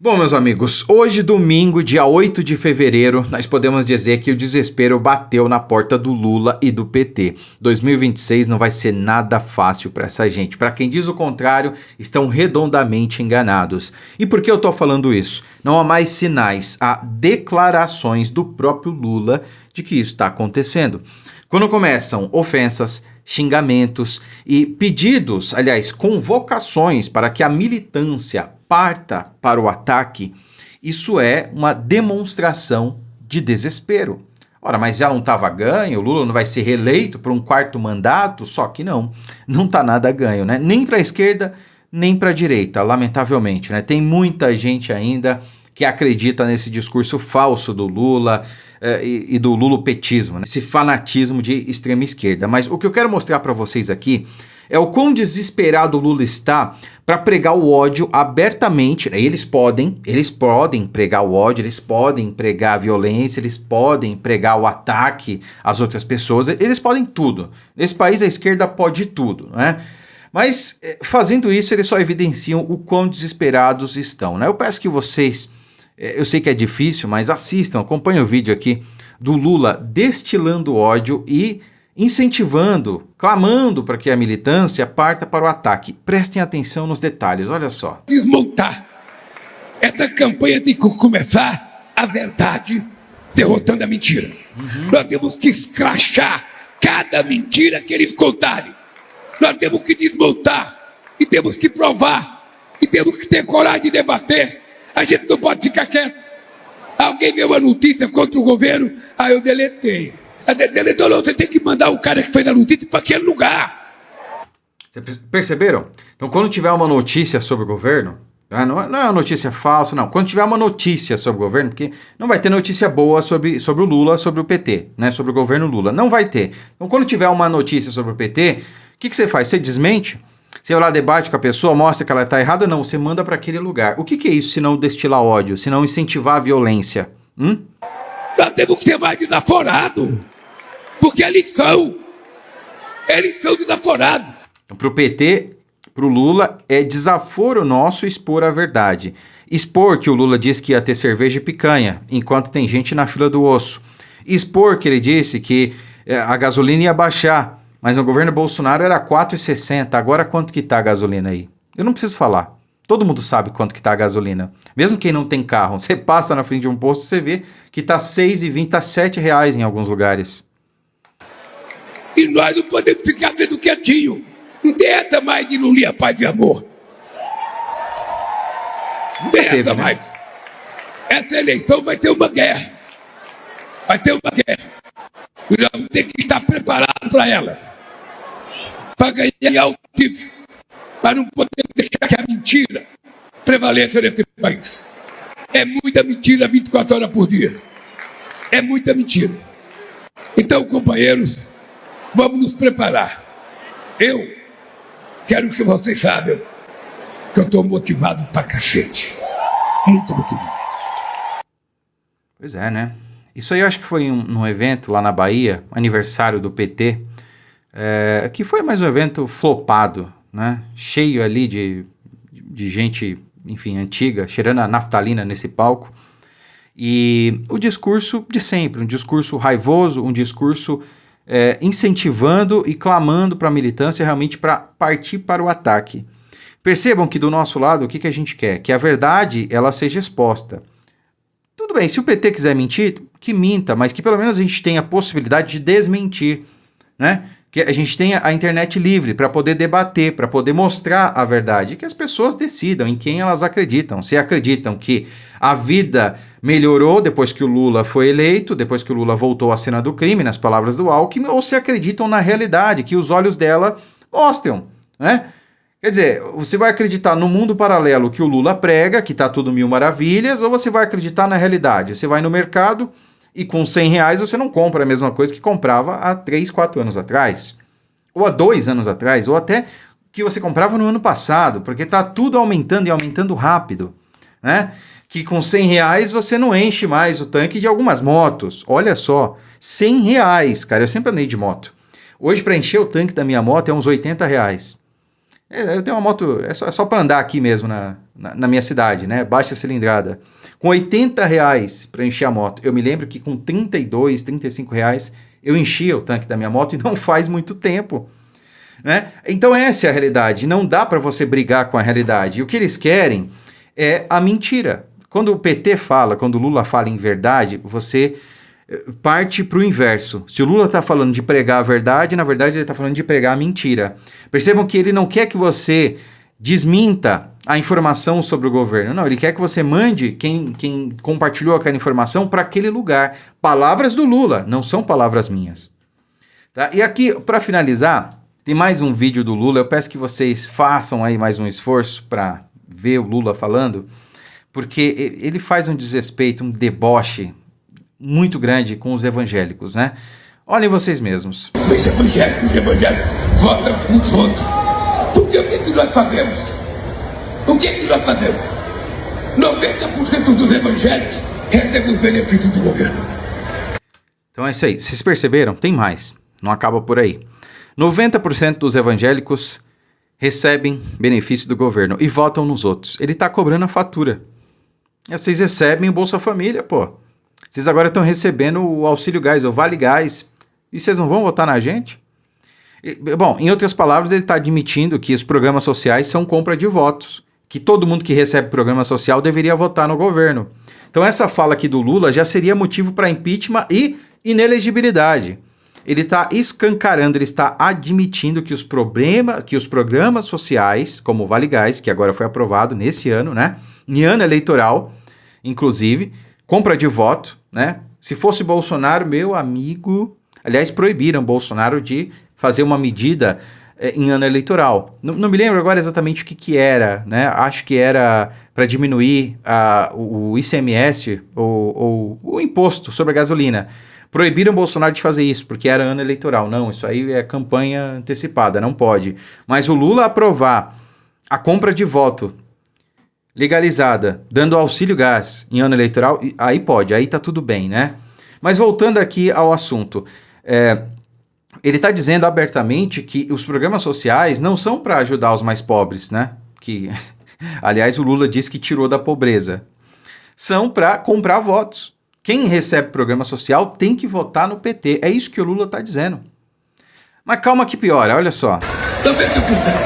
Bom, meus amigos, hoje, domingo, dia 8 de fevereiro, nós podemos dizer que o desespero bateu na porta do Lula e do PT. 2026 não vai ser nada fácil para essa gente. Para quem diz o contrário, estão redondamente enganados. E por que eu tô falando isso? Não há mais sinais, há declarações do próprio Lula de que isso está acontecendo. Quando começam ofensas, xingamentos e pedidos, aliás, convocações para que a militância parta para o ataque, isso é uma demonstração de desespero. Ora, mas já não estava ganho, o Lula não vai ser reeleito por um quarto mandato? Só que não está nada ganho, né? Nem para a esquerda, nem para a direita, lamentavelmente, né? Tem muita gente ainda que acredita nesse discurso falso do Lula e do lulopetismo, né? Esse fanatismo de extrema esquerda. Mas o que eu quero mostrar para vocês aqui é o quão desesperado o Lula está para pregar o ódio abertamente. Eles podem pregar o ódio, eles podem pregar a violência, eles podem pregar o ataque às outras pessoas, eles podem tudo. Nesse país a esquerda pode tudo, né? Mas fazendo isso eles só evidenciam o quão desesperados estão, né? Eu peço que vocês, eu sei que é difícil, mas assistam, acompanhem o vídeo aqui do Lula destilando ódio e incentivando, clamando para que a militância parta para o ataque. Prestem atenção nos detalhes, olha só. Desmontar. Essa campanha tem que começar a verdade derrotando a mentira. Nós temos que escrachar cada mentira que eles contarem. Nós temos que desmontar e temos que provar e temos que ter coragem de debater. A gente não pode ficar quieto. Alguém deu uma notícia contra o governo, aí eu deletei. Deletou, não, você tem que mandar o cara que fez a notícia para aquele lugar. Vocês perceberam? Então quando tiver uma notícia sobre o governo, não é uma notícia falsa, não. Quando tiver uma notícia sobre o governo, porque não vai ter notícia boa sobre o Lula, sobre o PT, né? Sobre o governo Lula. Não vai ter. Então quando tiver uma notícia sobre o PT, o que você faz? Você desmente? Você vai lá, debate com a pessoa, mostra que ela está errada? Não, você manda para aquele lugar. O que é isso se não destilar ódio, se não incentivar a violência? Nós temos que ser mais desaforados. Porque eles são desaforados. Então, para o PT, para o Lula, é desaforo nosso expor a verdade. Expor que o Lula disse que ia ter cerveja e picanha, enquanto tem gente na fila do osso. Expor que ele disse que a gasolina ia baixar, mas no governo Bolsonaro era R$ 4,60. Agora quanto que está a gasolina aí? Eu não preciso falar. Todo mundo sabe quanto que está a gasolina. Mesmo quem não tem carro, você passa na frente de um posto, você vê que está R$ 6,20, está R$ 7,00 em alguns lugares. E nós não podemos ficar sendo quietinho. Não tem essa mais de Lulinha, paz e amor. Não tem essa mais. Essa eleição vai ser uma guerra. Vai ser uma guerra. E nós vamos ter que estar preparados para ela. Para ganhar o título. Para não poder deixar que a mentira prevaleça nesse país. É muita mentira 24 horas por dia. É muita mentira. Então, companheiros, vamos nos preparar. Eu quero que vocês saibam que eu estou motivado pra cacete. Muito motivado. Pois é, né? Isso aí eu acho que foi num evento lá na Bahia, aniversário do PT, que foi mais um evento flopado, né? Cheio ali de gente, enfim, antiga, cheirando a naftalina nesse palco. E o discurso de sempre, um discurso raivoso, um discurso incentivando e clamando para a militância realmente para partir para o ataque. Percebam que do nosso lado o que a gente quer? Que a verdade ela seja exposta. Tudo bem, se o PT quiser mentir, que minta, mas que pelo menos a gente tenha a possibilidade de desmentir, né? Que a gente tenha a internet livre para poder debater, para poder mostrar a verdade, que as pessoas decidam em quem elas acreditam. Se acreditam que a vida melhorou depois que o Lula foi eleito, depois que o Lula voltou à cena do crime, nas palavras do Alckmin, ou se acreditam na realidade, que os olhos dela mostram, né? Quer dizer, você vai acreditar no mundo paralelo que o Lula prega, que tá tudo mil maravilhas, ou você vai acreditar na realidade? Você vai no mercado e com R$100 você não compra a mesma coisa que comprava há 3, 4 anos atrás, ou há 2 anos atrás, ou até que você comprava no ano passado, porque tá tudo aumentando e aumentando rápido, né? Que com R$100 você não enche mais o tanque de algumas motos. Olha só, R$100, cara, eu sempre andei de moto. Hoje para encher o tanque da minha moto é uns R$80. Eu tenho uma moto, é só para andar aqui mesmo na minha cidade, né? Baixa cilindrada. Com R$ 80 para encher a moto. Eu me lembro que com R$ 35 eu enchia o tanque da minha moto e não faz muito tempo. Né? Então essa é a realidade. Não dá para você brigar com a realidade. E o que eles querem é a mentira. Quando o PT fala, quando o Lula fala em verdade, você parte para o inverso. Se o Lula está falando de pregar a verdade, na verdade ele está falando de pregar a mentira. Percebam que ele não quer que você desminta a informação sobre o governo. Não, ele quer que você mande quem compartilhou aquela informação para aquele lugar. Palavras do Lula, não são palavras minhas. Tá? E aqui, para finalizar, tem mais um vídeo do Lula. Eu peço que vocês façam aí mais um esforço para ver o Lula falando, porque ele faz um desrespeito, um deboche muito grande com os evangélicos, né? Olhem vocês mesmos. Os evangélicos votam com os outros. Porque o que nós fazemos? O que nós fazemos? 90% dos evangélicos recebem os benefícios do governo. Então é isso aí. Vocês perceberam? Tem mais. Não acaba por aí. 90% dos evangélicos recebem benefício do governo e votam nos outros. Ele está cobrando a fatura. Vocês recebem o Bolsa Família, pô. Vocês agora estão recebendo o Auxílio Gás, o Vale Gás. E vocês não vão votar na gente? Bom, em outras palavras, ele está admitindo que os programas sociais são compra de votos. Que todo mundo que recebe programa social deveria votar no governo. Então essa fala aqui do Lula já seria motivo para impeachment e inelegibilidade. Ele está escancarando, ele está admitindo que os programas sociais, como o Vale Gás, que agora foi aprovado nesse ano, né? Em ano eleitoral, inclusive, compra de voto, né? Se fosse Bolsonaro, meu amigo... Aliás, proibiram Bolsonaro de fazer uma medida em ano eleitoral. Não me lembro agora exatamente o que era, né? Acho que era para diminuir o ICMS, ou o imposto sobre a gasolina. Proibiram Bolsonaro de fazer isso, porque era ano eleitoral. Não, isso aí é campanha antecipada, não pode. Mas o Lula aprovar a compra de voto legalizada, dando auxílio gás em ano eleitoral, aí pode, aí tá tudo bem, né? Mas voltando aqui ao assunto, ele está dizendo abertamente que os programas sociais não são para ajudar os mais pobres, né? Que, aliás, o Lula disse que tirou da pobreza. São para comprar votos. Quem recebe programa social tem que votar no PT. É isso que o Lula está dizendo. Mas calma que piora, olha só. Também estou pensando.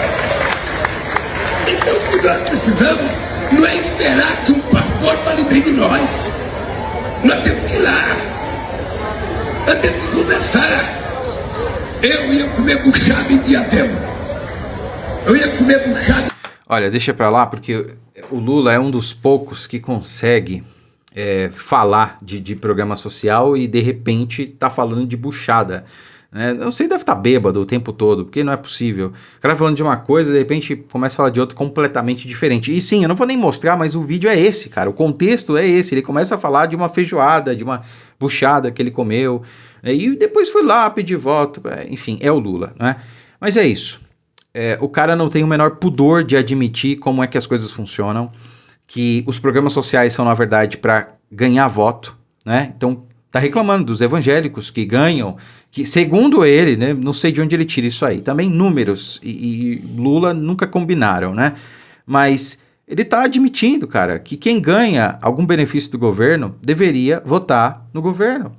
Então o que nós precisamos não é esperar que um pastor fale bem de nós. Nós temos que ir lá. Nós temos que conversar. Eu ia comer buchada em Diadema. Eu ia comer buchada. Olha, deixa pra lá, porque o Lula é um dos poucos que consegue falar de programa social e de repente tá falando de buchada. Né? Não sei, deve estar bêbado o tempo todo, porque não é possível. O cara falando de uma coisa, de repente começa a falar de outra completamente diferente. E sim, eu não vou nem mostrar, mas o vídeo é esse, cara. O contexto é esse. Ele começa a falar de uma feijoada, de uma buchada que ele comeu, e depois foi lá pedir voto. Enfim, é o Lula, né? Mas é isso. O cara não tem o menor pudor de admitir como é que as coisas funcionam, que os programas sociais são, na verdade, para ganhar voto, né? Então, tá reclamando dos evangélicos que ganham, que segundo ele, né, não sei de onde ele tira isso aí, também números e Lula nunca combinaram, né? Mas ele tá admitindo, cara, que quem ganha algum benefício do governo deveria votar no governo.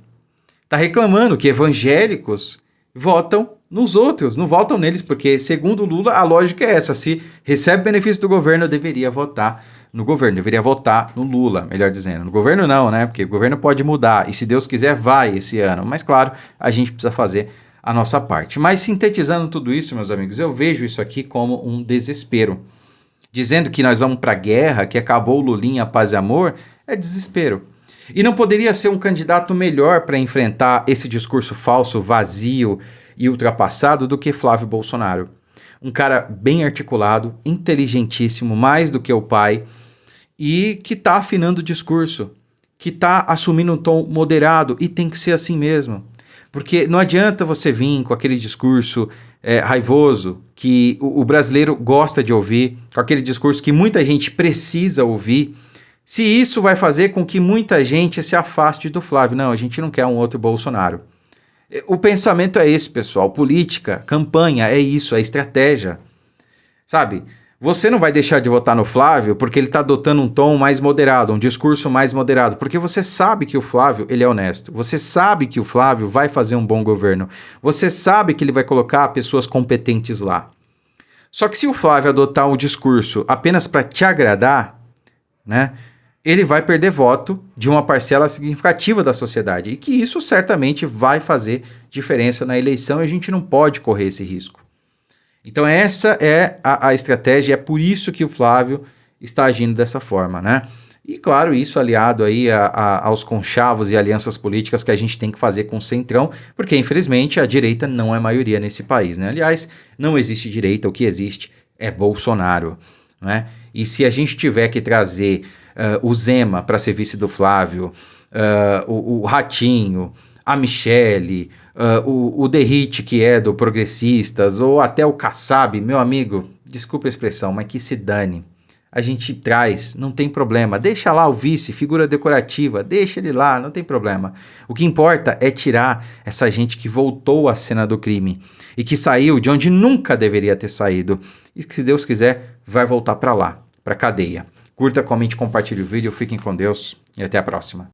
Tá reclamando que evangélicos votam nos outros, não votam neles, porque segundo Lula a lógica é essa: se recebe benefício do governo, deveria votar no governo, deveria votar no Lula, melhor dizendo. No governo não, né? Porque o governo pode mudar e se Deus quiser vai esse ano. Mas claro, a gente precisa fazer a nossa parte. Mas sintetizando tudo isso, meus amigos, eu vejo isso aqui como um desespero. Dizendo que nós vamos para a guerra, que acabou o Lulinha, paz e amor, é desespero. E não poderia ser um candidato melhor para enfrentar esse discurso falso, vazio e ultrapassado do que Flávio Bolsonaro. Um cara bem articulado, inteligentíssimo, mais do que o pai, e que está afinando o discurso, que está assumindo um tom moderado, e tem que ser assim mesmo. Porque não adianta você vir com aquele discurso raivoso, que o brasileiro gosta de ouvir, com aquele discurso que muita gente precisa ouvir, se isso vai fazer com que muita gente se afaste do Flávio. Não, a gente não quer um outro Bolsonaro. O pensamento é esse, pessoal. Política, campanha, é isso, é estratégia. Sabe? Você não vai deixar de votar no Flávio porque ele está adotando um tom mais moderado, um discurso mais moderado, porque você sabe que o Flávio, ele é honesto. Você sabe que o Flávio vai fazer um bom governo. Você sabe que ele vai colocar pessoas competentes lá. Só que se o Flávio adotar um discurso apenas para te agradar, né, ele vai perder voto de uma parcela significativa da sociedade. E que isso certamente vai fazer diferença na eleição e a gente não pode correr esse risco. Então essa é a estratégia, é por isso que o Flávio está agindo dessa forma, né? E claro, isso aliado aí aos conchavos e alianças políticas que a gente tem que fazer com o Centrão, porque infelizmente a direita não é maioria nesse país, né? Aliás, não existe direita, o que existe é Bolsonaro, né? E se a gente tiver que trazer o Zema para ser vice do Flávio, o Ratinho, a Michele, o Derrite, que é do Progressistas, ou até o Kassab, meu amigo, desculpa a expressão, mas que se dane. A gente traz, não tem problema. Deixa lá o vice, figura decorativa, deixa ele lá, não tem problema. O que importa é tirar essa gente que voltou à cena do crime e que saiu de onde nunca deveria ter saído. E que, se Deus quiser, vai voltar para lá, para cadeia. Curta, comente, compartilhe o vídeo, fiquem com Deus e até a próxima.